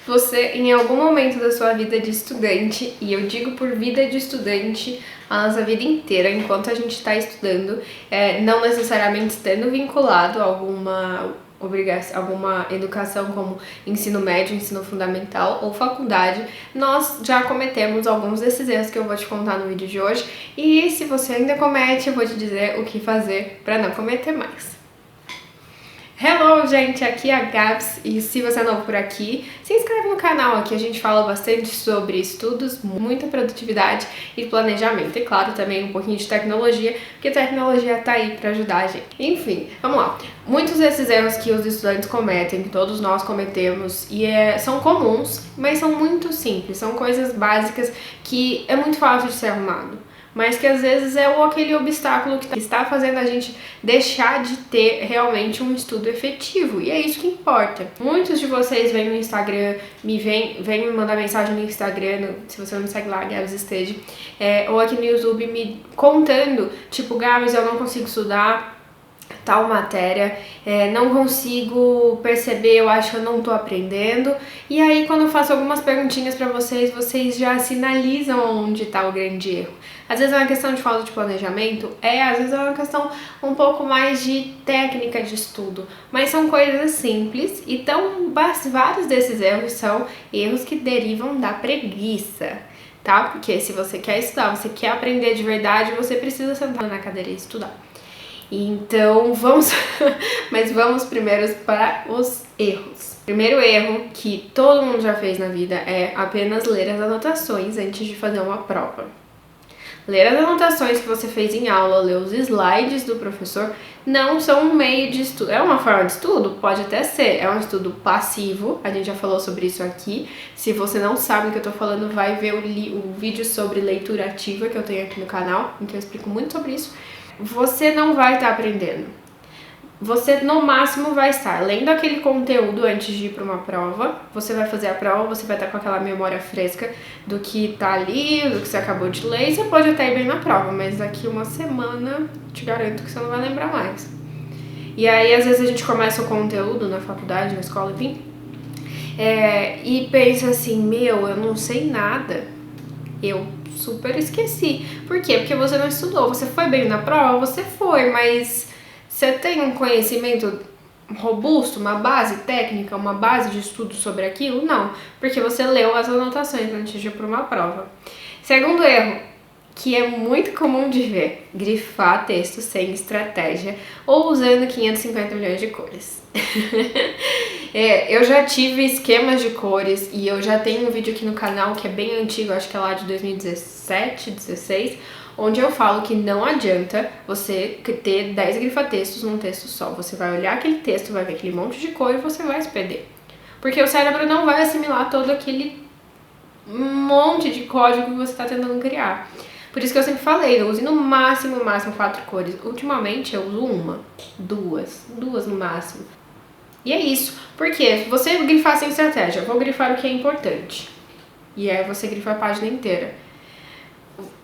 Você, em algum momento da sua vida de estudante, e eu digo por vida de estudante, a nossa vida inteira, enquanto a gente está estudando, não necessariamente estando vinculado a alguma educação como ensino médio, ensino fundamental ou faculdade, nós já cometemos alguns desses erros que eu vou te contar no vídeo de hoje. E se você ainda comete, eu vou te dizer o que fazer para não cometer mais. Hello, gente! Aqui é a Gabs e se você é novo por aqui, se inscreve no canal. Aqui a gente fala bastante sobre estudos, muita produtividade e planejamento. E claro, também um pouquinho de tecnologia, porque a tecnologia tá aí para ajudar a gente. Enfim, vamos lá. Muitos desses erros que os estudantes cometem, que todos nós cometemos, são comuns, mas são muito simples. São coisas básicas que é muito fácil de ser arrumado, mas que às vezes é aquele obstáculo que está fazendo a gente deixar de ter realmente um estudo efetivo, e é isso que importa. Muitos de vocês vêm no Instagram, vêm me mandar mensagem no Instagram, se você não me segue lá, Gabs Stage, ou aqui no YouTube me contando, tipo, Gabs, eu não consigo estudar tal matéria, não consigo perceber, eu acho que eu não tô aprendendo. E aí quando eu faço algumas perguntinhas pra vocês já sinalizam onde tá o grande erro. Às vezes é uma questão de falta de planejamento, às vezes é uma questão um pouco mais de técnica de estudo, mas são coisas simples. Então vários desses erros são erros que derivam da preguiça, tá? Porque se você quer estudar, você quer aprender de verdade, você precisa sentar na cadeira e estudar. Então vamos primeiro para os erros. Primeiro erro que todo mundo já fez na vida é apenas ler as anotações antes de fazer uma prova. Ler as anotações que você fez em aula, ler os slides do professor, não são um meio de estudo. É uma forma de estudo? Pode até ser. É um estudo passivo, a gente já falou sobre isso aqui. Se você não sabe o que eu tô falando, vai ver o vídeo sobre leitura ativa que eu tenho aqui no canal, em que eu explico muito sobre isso. Você não vai estar aprendendo. Você no máximo vai estar lendo aquele conteúdo antes de ir para uma prova. Você vai fazer a prova, você vai estar com aquela memória fresca do que tá ali, do que você acabou de ler, e você pode até ir bem na prova, mas daqui uma semana te garanto que você não vai lembrar mais. E aí às vezes a gente começa o conteúdo na faculdade, na escola, enfim, e pensa assim, eu não sei nada, eu super esqueci. Por quê? Porque você não estudou. Você foi bem na prova? Você foi, mas você tem um conhecimento robusto, uma base técnica, uma base de estudo sobre aquilo? Não, porque você leu as anotações antes de ir para uma prova. Segundo erro, que é muito comum de ver, grifar texto sem estratégia ou usando 550 milhões de cores. Eu já tive esquemas de cores e eu já tenho um vídeo aqui no canal que é bem antigo, acho que é lá de 2017, 16, onde eu falo que não adianta você ter 10 grifa-textos num texto só. Você vai olhar aquele texto, vai ver aquele monte de cor e você vai se perder. Porque o cérebro não vai assimilar todo aquele monte de código que você está tentando criar. Por isso que eu sempre falei, eu use no máximo 4 cores. Ultimamente eu uso duas no máximo. E é isso. Porque você grifar sem estratégia, eu vou grifar o que é importante. E aí você grifa a página inteira.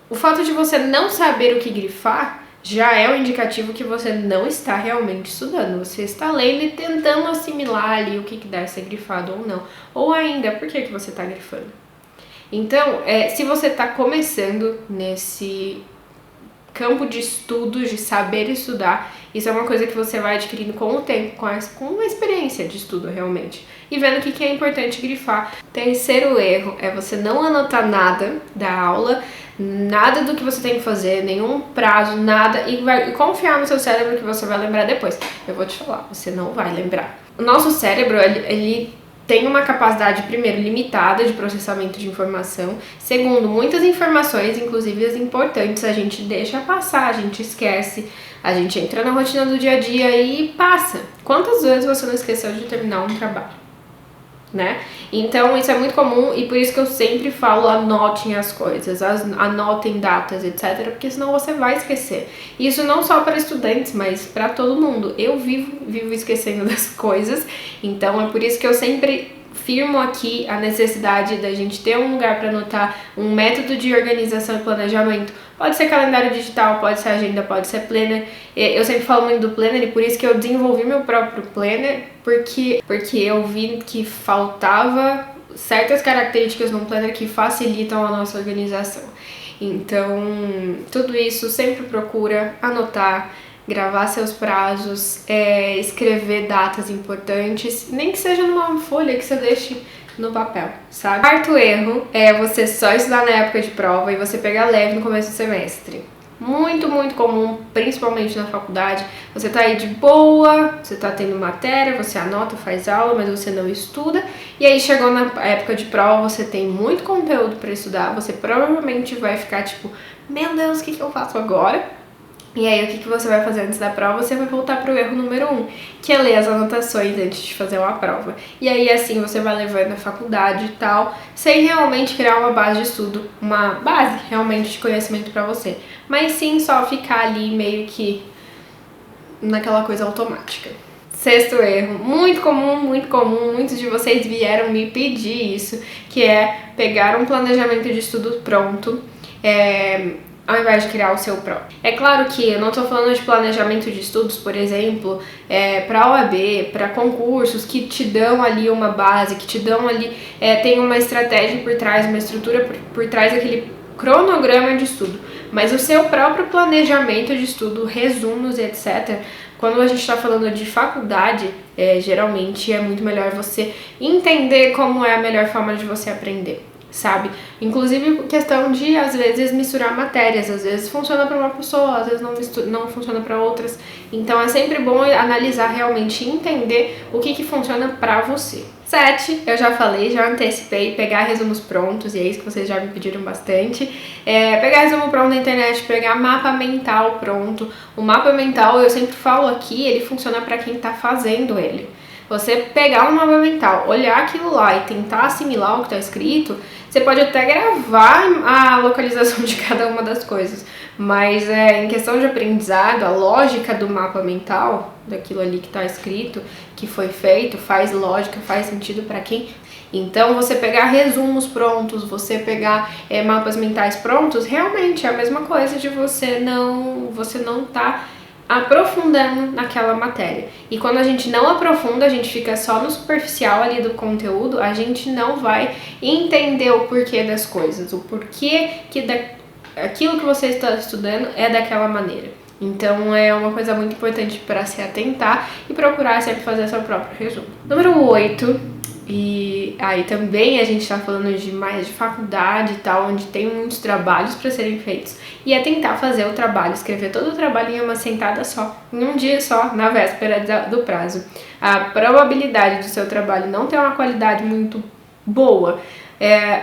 O fato de você não saber o que grifar já é um indicativo que você não está realmente estudando. Você está lendo e tentando assimilar ali o que deve ser grifado ou não. Ou ainda, por que você está grifando? Então, se você está começando nesse campo de estudos, de saber estudar, isso é uma coisa que você vai adquirindo com o tempo, com uma experiência de estudo realmente, e vendo o que é importante grifar. Terceiro erro é você não anotar nada da aula, nada do que você tem que fazer, nenhum prazo, nada, e confiar no seu cérebro que você vai lembrar depois. Eu vou te falar, você não vai lembrar. O nosso cérebro, ele tem uma capacidade, primeiro, limitada de processamento de informação. Segundo, muitas informações, inclusive as importantes, a gente deixa passar, a gente esquece, a gente entra na rotina do dia a dia e passa. Quantas vezes você não esqueceu de terminar um trabalho? Né? Então isso é muito comum e por isso que eu sempre falo, anotem as coisas, anotem datas, etc, porque senão você vai esquecer. Isso não só para estudantes, mas para todo mundo. Eu vivo esquecendo das coisas, então é por isso que eu sempre firmo aqui a necessidade da gente ter um lugar para anotar, um método de organização e planejamento. Pode ser calendário digital, pode ser agenda, pode ser planner. Eu sempre falo muito do planner e por isso que eu desenvolvi meu próprio planner, porque eu vi que faltava certas características num planner que facilitam a nossa organização. Então, tudo isso sempre procura anotar, gravar seus prazos, escrever datas importantes, nem que seja numa folha que você deixe no papel, sabe? Quarto erro é você só estudar na época de prova e você pegar leve no começo do semestre. Muito, muito comum, principalmente na faculdade. Você tá aí de boa, você tá tendo matéria, você anota, faz aula, mas você não estuda. E aí chegou na época de prova, você tem muito conteúdo para estudar, você provavelmente vai ficar tipo, meu Deus, o que eu faço agora? E aí, o que você vai fazer antes da prova? Você vai voltar pro erro número 1, que é ler as anotações antes de fazer uma prova. E aí, assim, você vai levando a faculdade e tal, sem realmente criar uma base de estudo, uma base realmente de conhecimento pra você. Mas sim, só ficar ali meio que naquela coisa automática. Sexto erro, muito comum, muitos de vocês vieram me pedir isso, que é pegar um planejamento de estudo pronto, ao invés de criar o seu próprio. É claro que eu não estou falando de planejamento de estudos, por exemplo, para OAB, para concursos que te dão ali uma base, que te dão ali, tem uma estratégia por trás, uma estrutura por trás daquele cronograma de estudo. Mas o seu próprio planejamento de estudo, resumos e etc., quando a gente está falando de faculdade, geralmente é muito melhor você entender como é a melhor forma de você aprender, sabe? Inclusive questão de, às vezes, misturar matérias, às vezes funciona para uma pessoa, às vezes não funciona para outras. Então é sempre bom analisar realmente e entender o que funciona para você. 7, eu já falei, já antecipei, pegar resumos prontos, e é isso que vocês já me pediram bastante. Pegar resumo pronto na internet, pegar mapa mental pronto. O mapa mental, eu sempre falo aqui, ele funciona para quem tá fazendo ele. Você pegar um mapa mental, olhar aquilo lá e tentar assimilar o que está escrito, você pode até gravar a localização de cada uma das coisas, mas em questão de aprendizado, a lógica do mapa mental, daquilo ali que está escrito, que foi feito, faz lógica, faz sentido para quem. Então, você pegar resumos prontos, você pegar mapas mentais prontos, realmente é a mesma coisa de você não tá aprofundando naquela matéria. E quando a gente não aprofunda, a gente fica só no superficial ali do conteúdo, a gente não vai entender o porquê das coisas, o porquê que aquilo que você está estudando é daquela maneira. Então é uma coisa muito importante para se atentar e procurar sempre fazer seu próprio resumo. Número 8. E aí também a gente tá falando mais de faculdade e tal, onde tem muitos trabalhos para serem feitos. E é tentar fazer o trabalho, escrever todo o trabalho em uma sentada só, em um dia só, na véspera do prazo. A probabilidade do seu trabalho não ter uma qualidade muito boa,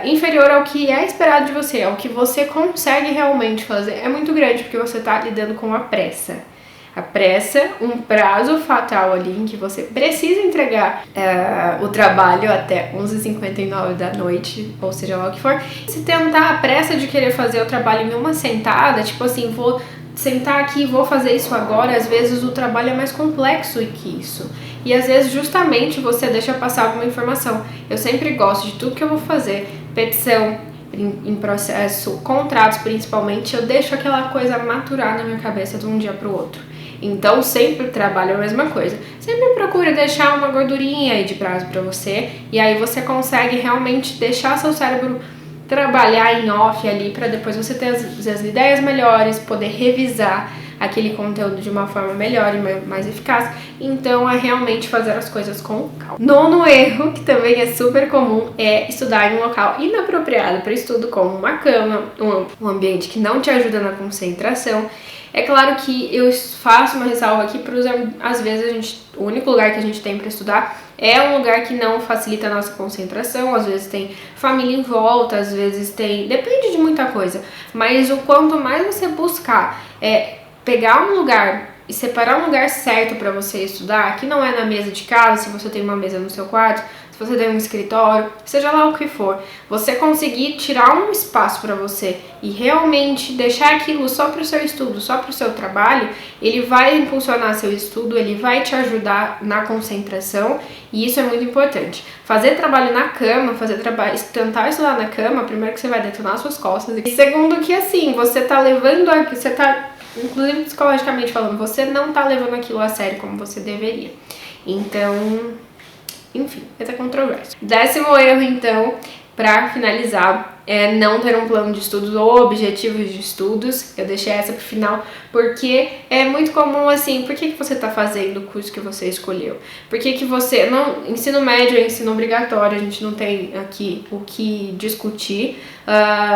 inferior ao que é esperado de você, ao que você consegue realmente fazer, é muito grande, porque você tá lidando com a pressa. A pressa, um prazo fatal ali em que você precisa entregar o trabalho até 11h59 da noite, ou seja lá o que for. Se tentar a pressa de querer fazer o trabalho em uma sentada, tipo assim, vou sentar aqui e vou fazer isso agora, às vezes o trabalho é mais complexo que isso. E às vezes justamente você deixa passar alguma informação. Eu sempre gosto de tudo que eu vou fazer, petição, em processo, contratos principalmente, eu deixo aquela coisa maturar na minha cabeça de um dia pro outro. Então sempre trabalho a mesma coisa. Sempre procura deixar uma gordurinha aí de prazo pra você, e aí você consegue realmente deixar seu cérebro trabalhar em off ali pra depois você ter as ideias melhores, poder revisar aquele conteúdo de uma forma melhor e mais eficaz. Então é realmente fazer as coisas com calma. Nono erro, que também é super comum, é estudar em um local inapropriado para estudo, como uma cama, um ambiente que não te ajuda na concentração. É claro que eu faço uma ressalva aqui, às vezes o único lugar que a gente tem para estudar é um lugar que não facilita a nossa concentração, às vezes tem família em volta, às vezes depende de muita coisa, mas o quanto mais você buscar pegar um lugar e separar um lugar certo para você estudar, que não é na mesa de casa, se você tem uma mesa no seu quarto, se você tem um escritório, seja lá o que for, você conseguir tirar um espaço para você e realmente deixar aquilo só para o seu estudo, só para o seu trabalho, ele vai impulsionar seu estudo, ele vai te ajudar na concentração, e isso é muito importante. Fazer trabalho na cama, tentar estudar na cama, primeiro que você vai detonar suas costas, e segundo que assim, você tá inclusive psicologicamente falando, você não tá levando aquilo a sério como você deveria. Então, Enfim, essa controvérsia. 10º erro, então, para finalizar, é não ter um plano de estudos ou objetivos de estudos. Eu deixei essa pro final porque é muito comum assim, por que você está fazendo o curso que você escolheu? Por que você, não, ensino médio é ensino obrigatório, a gente não tem aqui o que discutir,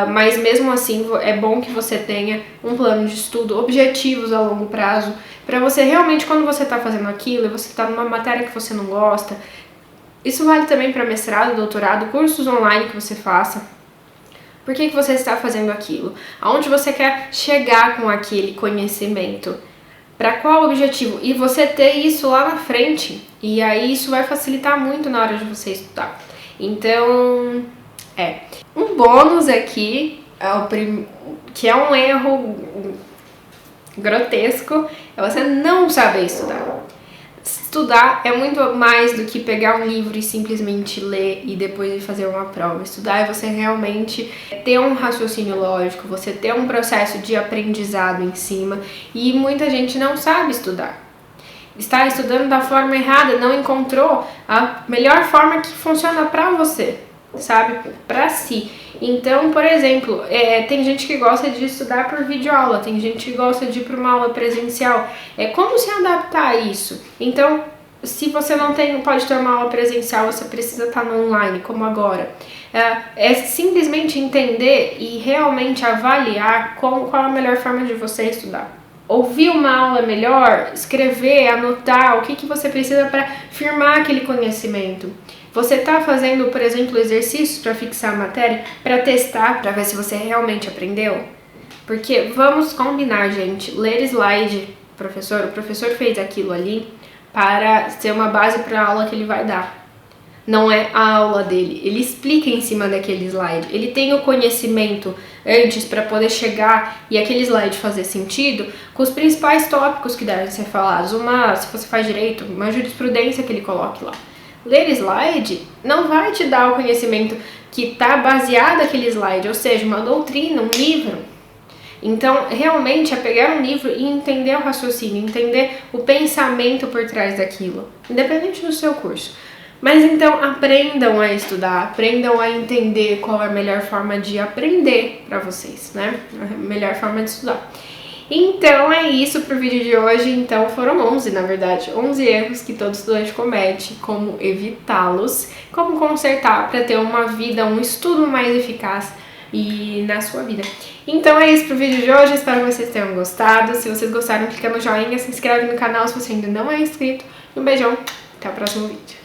mas mesmo assim é bom que você tenha um plano de estudo, objetivos a longo prazo, para você realmente, quando você está fazendo aquilo e você está numa matéria que você não gosta. Isso vale também para mestrado, doutorado, cursos online que você faça. Por que você está fazendo aquilo? Aonde você quer chegar com aquele conhecimento? Para qual objetivo? E você ter isso lá na frente. E aí isso vai facilitar muito na hora de você estudar. Então, um bônus aqui, que é um erro grotesco, é você não saber estudar. Estudar é muito mais do que pegar um livro e simplesmente ler e depois fazer uma prova. Estudar é você realmente ter um raciocínio lógico, você ter um processo de aprendizado em cima, e muita gente não sabe estudar. Está estudando da forma errada, não encontrou a melhor forma que funciona para você, sabe? Para si. Então, por exemplo, tem gente que gosta de estudar por videoaula, tem gente que gosta de ir para uma aula presencial. Como se adaptar a isso? Então, se você não pode ter uma aula presencial, você precisa estar no online, como agora. É simplesmente entender e realmente avaliar qual a melhor forma de você estudar. Ouvir uma aula melhor, escrever, anotar o que você precisa para firmar aquele conhecimento. Você está fazendo, por exemplo, exercícios para fixar a matéria, para testar, para ver se você realmente aprendeu? Porque vamos combinar, gente, ler slide, o professor fez aquilo ali para ser uma base para a aula que ele vai dar. Não é a aula dele, ele explica em cima daquele slide, ele tem o conhecimento antes para poder chegar e aquele slide fazer sentido com os principais tópicos que devem ser falados. Se você faz direito, uma jurisprudência que ele coloque lá. Ler slide não vai te dar o conhecimento que está baseado naquele slide, ou seja, uma doutrina, um livro. Então, realmente é pegar um livro e entender o raciocínio, entender o pensamento por trás daquilo, independente do seu curso. Mas então aprendam a estudar, aprendam a entender qual é a melhor forma de aprender para vocês, né? A melhor forma de estudar. Então é isso pro vídeo de hoje. Então foram 11, na verdade, 11 erros que todo estudante comete, como evitá-los, como consertar para ter uma vida, um estudo mais eficaz e na sua vida. Então é isso pro vídeo de hoje, espero que vocês tenham gostado. Se vocês gostaram, clica no joinha, se inscreve no canal se você ainda não é inscrito. Um beijão, até o próximo vídeo.